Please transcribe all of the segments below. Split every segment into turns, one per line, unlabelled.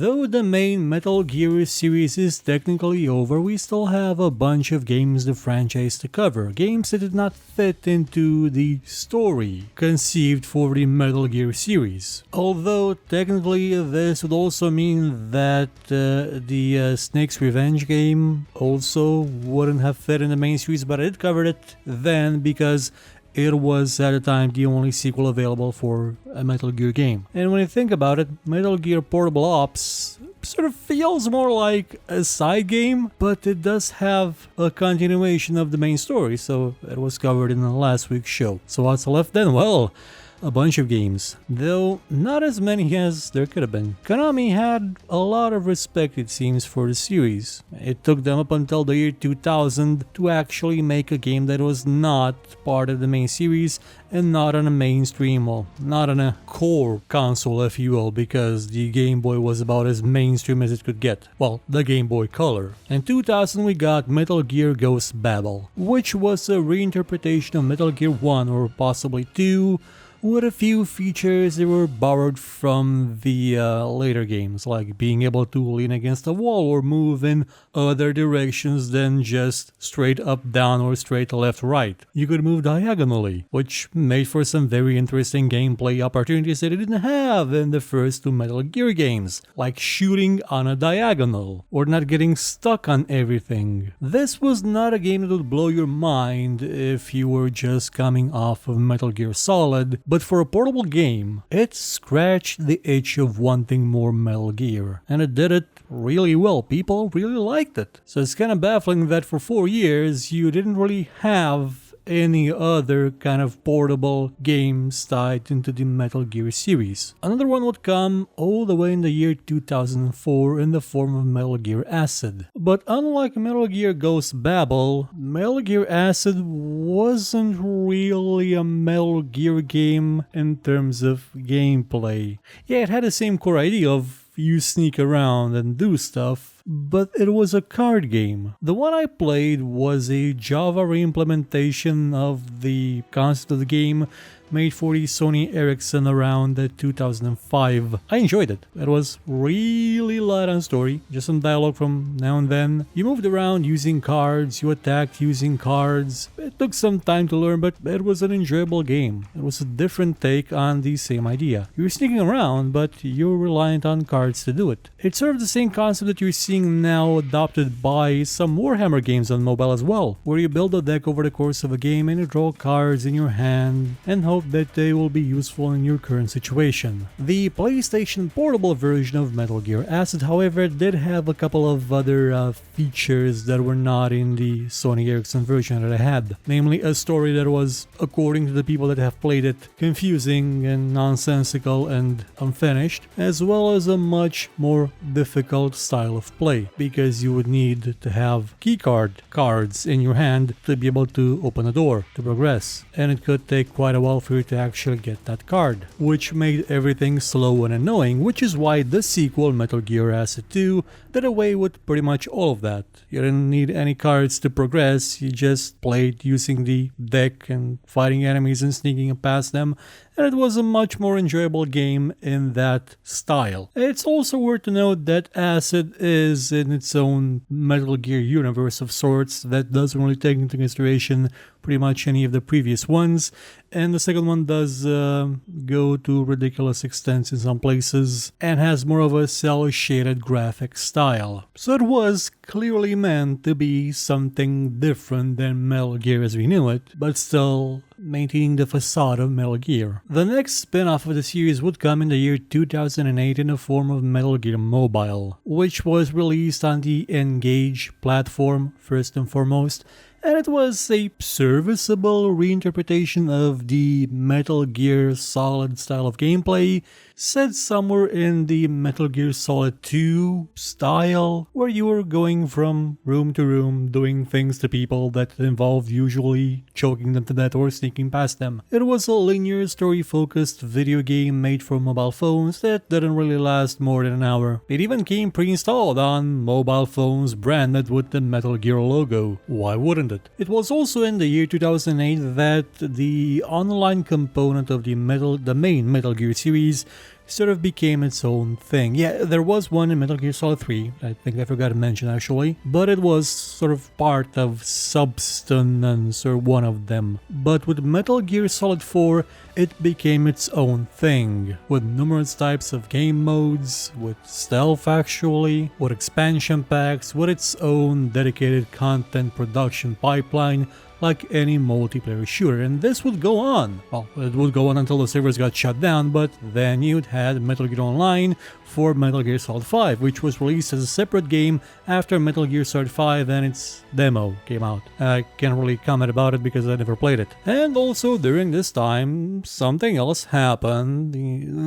Though the main Metal Gear series is technically over, we still have a bunch of games the franchise to cover, games that did not fit into the story conceived for the Metal Gear series. Although technically this would also mean that the Snake's Revenge game also wouldn't have fit in the main series, but I did cover it then because it was at the time the only sequel available for a Metal Gear game. And when you think about it, Metal Gear Portable Ops sort of feels more like a side game, but it does have a continuation of the main story, so it was covered in the last week's show. So what's left then? Well, a bunch of games, though not as many as there could have been. Konami had a lot of respect, it seems, for the series. It took them up until the year 2000 to actually make a game that was not part of the main series and not on a mainstream, well, not on a core console, if you will, because the Game Boy was about as mainstream as it could get. Well, the Game Boy Color. In 2000 we got Metal Gear Ghost BABEL, which was a reinterpretation of Metal Gear 1 or possibly 2, with a few features that were borrowed from the later games, like being able to lean against a wall or move in other directions than just straight up down or straight left right. You could move diagonally, which made for some very interesting gameplay opportunities that it didn't have in the first two Metal Gear games, like shooting on a diagonal or not getting stuck on everything. This was not a game that would blow your mind if you were just coming off of Metal Gear Solid, but for a portable game, it scratched the itch of wanting more Metal Gear, and it did it really well. People really liked it. So it's kind of baffling that for 4 years you didn't really have any other kind of portable games tied into the Metal Gear series. Another one would come all the way in the year 2004 in the form of Metal Gear Acid. But unlike Metal Gear Ghost BABEL, Metal Gear Acid wasn't really a Metal Gear game in terms of gameplay. Yeah, it had the same core idea of you sneak around and do stuff, but it was a card game. The one I played was a Java reimplementation of the concept of the game made for the Sony Ericsson around 2005. I enjoyed it. It was really light on story, just some dialogue from now and then. You moved around using cards, you attacked using cards. It took some time to learn, but it was an enjoyable game. It was a different take on the same idea. You're sneaking around, but you're reliant on cards to do it. It's sort of the same concept that you're seeing now adopted by some Warhammer games on mobile as well, where you build a deck over the course of a game and you draw cards in your hand and hope that they will be useful in your current situation. The PlayStation Portable version of Metal Gear Acid, however, did have a couple of other features that were not in the Sony Ericsson version that I had. Namely, a story that was, according to the people that have played it, confusing and nonsensical and unfinished, as well as a much more difficult style of play, because you would need to have keycard cards in your hand to be able to open a door, to progress, and it could take quite a while for you to actually get that card, which made everything slow and annoying, which is why the sequel, Metal Gear Acid 2, did away with pretty much all of that. You didn't need any cards to progress, you just played using the deck and fighting enemies and sneaking past them, and it was a much more enjoyable game in that style. It's also worth to note that Acid is in its own Metal Gear universe of sorts that doesn't really take into consideration pretty much any of the previous ones, and the second one does go to ridiculous extents in some places and has more of a cel-shaded graphic style. So it was clearly meant to be something different than Metal Gear as we knew it, but still maintaining the facade of Metal Gear. The next spin-off of the series would come in the year 2008 in the form of Metal Gear Mobile, which was released on the N-Gage platform first and foremost, and it was a serviceable reinterpretation of the Metal Gear Solid style of gameplay, set somewhere in the Metal Gear Solid 2 style, where you were going from room to room doing things to people that involved usually choking them to death or sneaking past them. It was a linear story-focused video game made for mobile phones that didn't really last more than an hour. It even came pre-installed on mobile phones branded with the Metal Gear logo. Why wouldn't it? It was also in the year 2008 that the online component of the main Metal Gear series sort of became its own thing. Yeah, there was one in Metal Gear Solid 3, I think I forgot to mention actually, but it was sort of part of substance or one of them. But with Metal Gear Solid 4, it became its own thing, with numerous types of game modes, with stealth actually, with expansion packs, with its own dedicated content production pipeline, like any multiplayer shooter, and this would go on. Well, it would go on until the servers got shut down, but then you'd had Metal Gear Online for Metal Gear Solid 5, which was released as a separate game after Metal Gear Solid 5 and its demo came out. I can't really comment about it because I never played it. And also during this time, something else happened.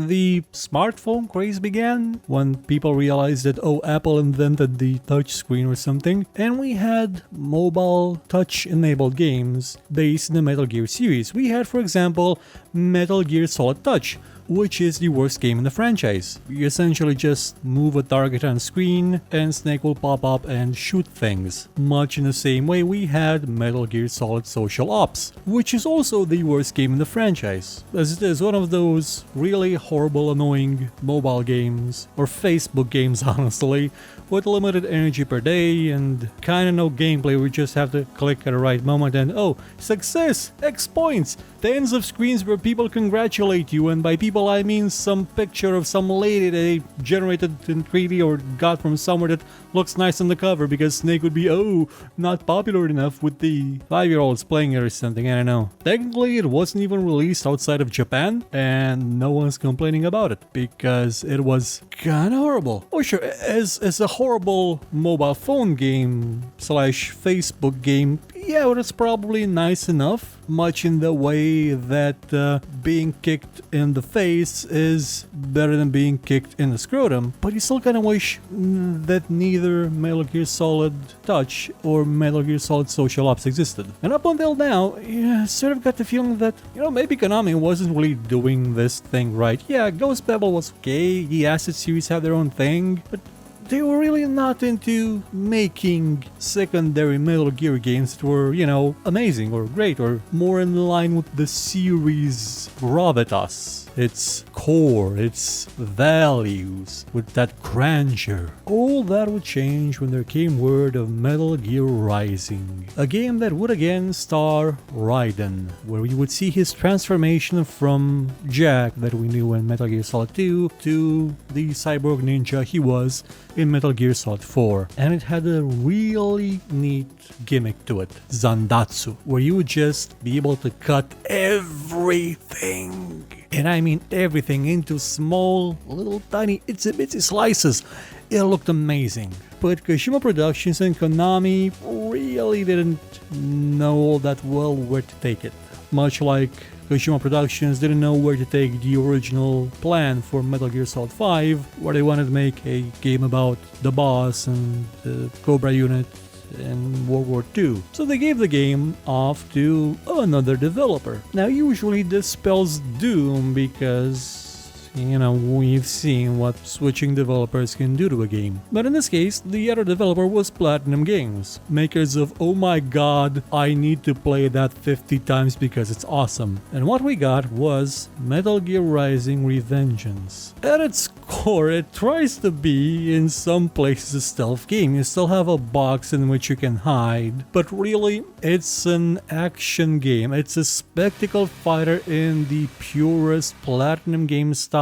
The smartphone craze began when people realized that, oh, Apple invented the touchscreen or something, and we had mobile touch-enabled games based in the Metal Gear series. We had, for example, Metal Gear Solid Touch, which is the worst game in the franchise. You essentially just move a target on screen and Snake will pop up and shoot things. Much in the same way we had Metal Gear Solid Social Ops, which is also the worst game in the franchise, as it is one of those really horrible, annoying mobile games, or Facebook games honestly, with limited energy per day and kinda no gameplay. We just have to click at the right moment and oh, success! X points! Tens of screens where people congratulate you, and by people I mean some picture of some lady they generated in 3D or got from somewhere that looks nice on the cover because Snake would be, oh, not popular enough with the 5-year-olds playing it or something, I don't know. Technically it wasn't even released outside of Japan and no one's complaining about it because it was kinda horrible. Oh sure, as a horrible mobile phone game / Facebook game, yeah, well, it's probably nice enough, much in the way that being kicked in the face is better than being kicked in the scrotum, but you still kind of wish that neither Metal Gear Solid Touch or Metal Gear Solid Social Ops existed. And up until now, you sort of got the feeling that, maybe Konami wasn't really doing this thing right. Yeah, Ghost BABEL was okay, the Acid series had their own thing, but they were really not into making secondary Metal Gear games that were, amazing or great or more in line with the series' gravitas, its core, its values, with that grandeur. All that would change when there came word of Metal Gear Rising, a game that would again star Raiden, where we would see his transformation from Jack that we knew in Metal Gear Solid 2 to the cyborg ninja he was in Metal Gear Solid 4, and it had a really neat gimmick to it, Zandatsu, where you would just be able to cut everything, and I mean everything, into small, little tiny itsy-bitsy slices. It looked amazing. But Kojima Productions and Konami really didn't know all that well where to take it. Much like Kojima Productions didn't know where to take the original plan for Metal Gear Solid 5, where they wanted to make a game about the boss and the Cobra unit in World War II. So they gave the game off to another developer. Now usually this spells doom because we've seen what switching developers can do to a game. But in this case, the other developer was Platinum Games, makers of oh my god, I need to play that 50 times because it's awesome. And what we got was Metal Gear Rising: Revengeance. At its core, it tries to be in some places a stealth game. You still have a box in which you can hide, but really it's an action game. It's a spectacle fighter in the purest Platinum Games style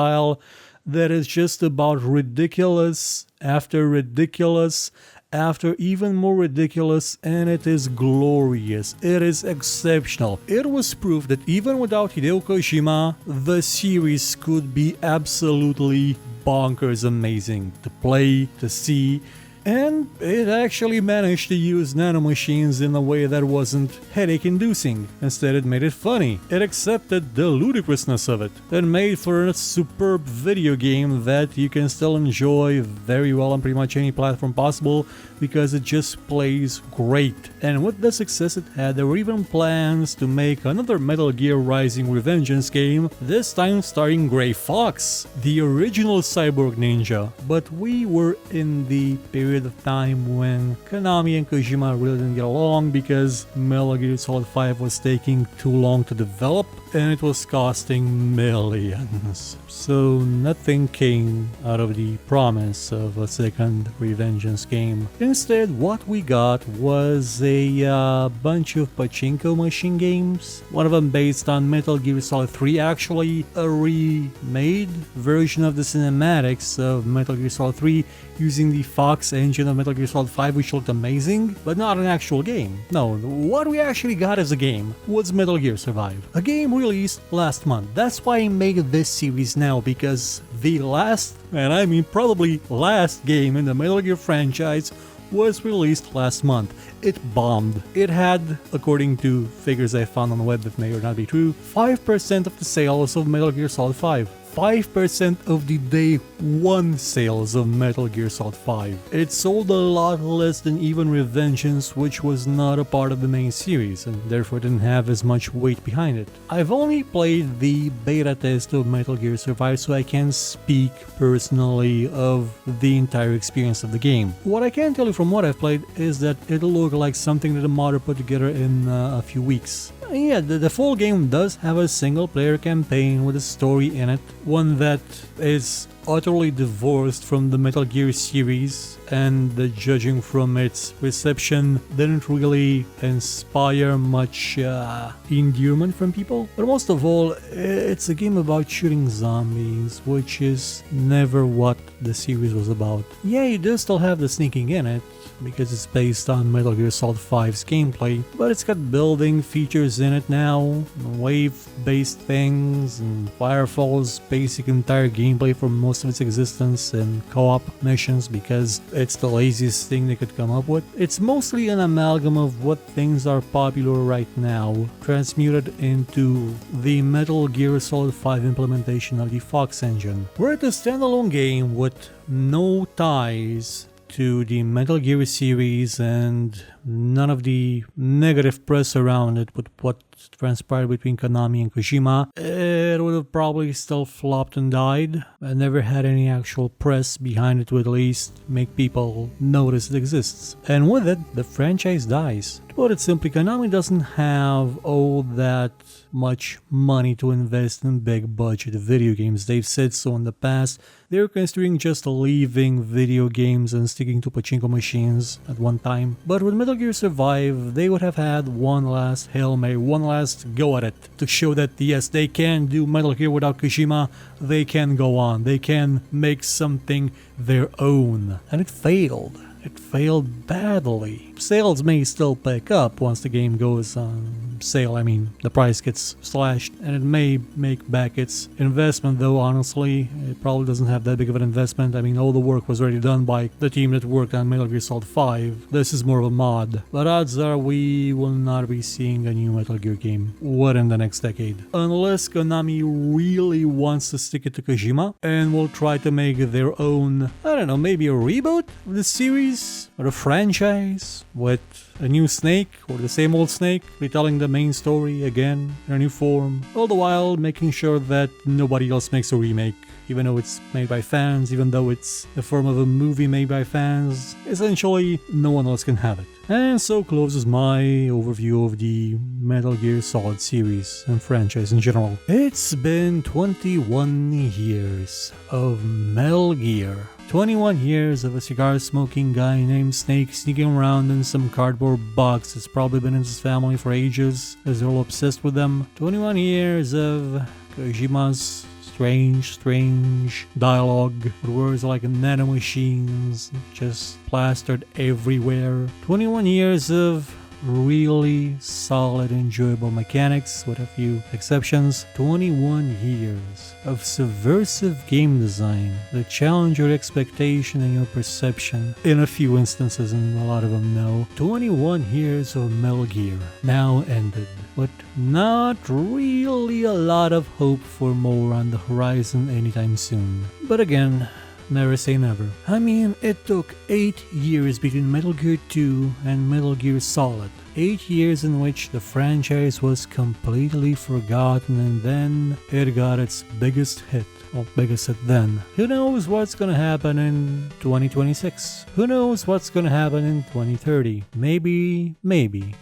that is just about ridiculous after ridiculous after even more ridiculous, and it is glorious. It is exceptional. It was proof that even without Hideo Kojima, the series could be absolutely bonkers amazing to play, to see. And it actually managed to use nanomachines in a way that wasn't headache-inducing. Instead, it made it funny. It accepted the ludicrousness of it, and made for a superb video game that you can still enjoy very well on pretty much any platform possible, because it just plays great. And with the success it had, there were even plans to make another Metal Gear Rising: Revengeance game, this time starring Gray Fox, the original cyborg ninja. But we were in the period period of time when Konami and Kojima really didn't get along because Metal Gear Solid 5 was taking too long to develop and it was costing millions. So nothing came out of the promise of a second REVENGEANCE game. Instead, what we got was a bunch of pachinko machine games. One of them based on Metal Gear Solid 3, actually a remade version of the cinematics of Metal Gear Solid 3 using the Fox engine of Metal Gear Solid 5, which looked amazing, but not an actual game. No, what we actually got as a game was Metal Gear Survive, a game released last month. That's why I made this series now, because the last, and I mean probably last game in the Metal Gear franchise was released last month. It bombed. It had, according to figures I found on the web that may or not be true, 5% of the sales of Metal Gear Solid 5. 5% of the day one sales of Metal Gear Solid 5. It sold a lot less than even REVENGEANCE, which was not a part of the main series and therefore didn't have as much weight behind it. I've only played the beta test of Metal Gear Survive, so I can't speak personally of the entire experience of the game. What I can tell you from what I've played is that it'll look like something that a modder put together in a few weeks. Yeah, the full game does have a single player campaign with a story in it, one that is utterly divorced from the Metal Gear series, and judging from its reception didn't really inspire much endearment from people. But most of all, it's a game about shooting zombies, which is never what the series was about. Yeah, you do still have the sneaking in it, because it's based on Metal Gear Solid 5's gameplay, but it's got building features in it now, wave-based things, and Firefall's basic entire gameplay for most of its existence, and co-op missions because it's the laziest thing they could come up with. It's mostly an amalgam of what things are popular right now, transmuted into the Metal Gear Solid 5 implementation of the Fox engine. We're at a standalone game with no ties to the Metal Gear series and none of the negative press around it with what transpired between Konami and Kojima. It would have probably still flopped and died. I never had any actual press behind it to at least make people notice it exists. And with it, the franchise dies. To put it simply, Konami doesn't have all that much money to invest in big budget video games. They've said so in the past. They're considering just leaving video games and sticking to pachinko machines at one time. But with Metal Gear Survive, they would have had one last Hail Mary, one last go at it to show that yes, they can do Metal Gear without Kojima, they can go on, they can make something their own. And it failed. It failed badly. Sales may still pick up once the game goes on sale. I mean, the price gets slashed and it may make back its investment, though honestly, it probably doesn't have that big of an investment. I mean, all the work was already done by the team that worked on Metal Gear Solid 5. This is more of a mod. But odds are we will not be seeing a new Metal Gear game within the next decade. Unless Konami really wants to stick it to Kojima and will try to make their own, I don't know, maybe a reboot of the series or a franchise with a new Snake or the same old Snake, retelling the main story again in a new form, all the while making sure that nobody else makes a remake. Even though it's made by fans, even though it's the form of a movie made by fans, essentially no one else can have it. And so closes my overview of the Metal Gear Solid series and franchise in general. It's been 21 years of Metal Gear. 21 years of a cigar-smoking guy named Snake sneaking around in some cardboard box that's probably been in his family for ages, as they're all obsessed with them. 21 years of Kojima's strange dialogue with words like nanomachines just plastered everywhere. 21 years of really solid, enjoyable mechanics with a few exceptions. 21 years of subversive game design that challenge your expectation and your perception in a few instances, and a lot of them no. 21 years of Metal Gear now ended, but not really a lot of hope for more on the horizon anytime soon. But again, never say never. I mean, it took 8 years between Metal Gear 2 and Metal Gear Solid. 8 years in which the franchise was completely forgotten, and then it got its biggest hit Well, biggest hit then. Who knows what's gonna happen in 2026? Who knows what's gonna happen in 2030? Maybe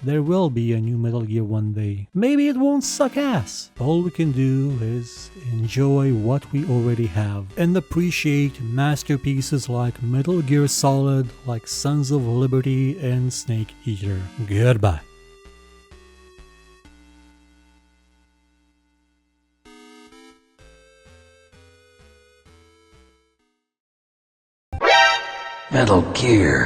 there will be a new Metal Gear one day. Maybe it won't suck ass. All we can do is enjoy what we already have and appreciate masterpieces like Metal Gear Solid, like Sons of Liberty and Snake Eater. Goodbye.
Metal Gear.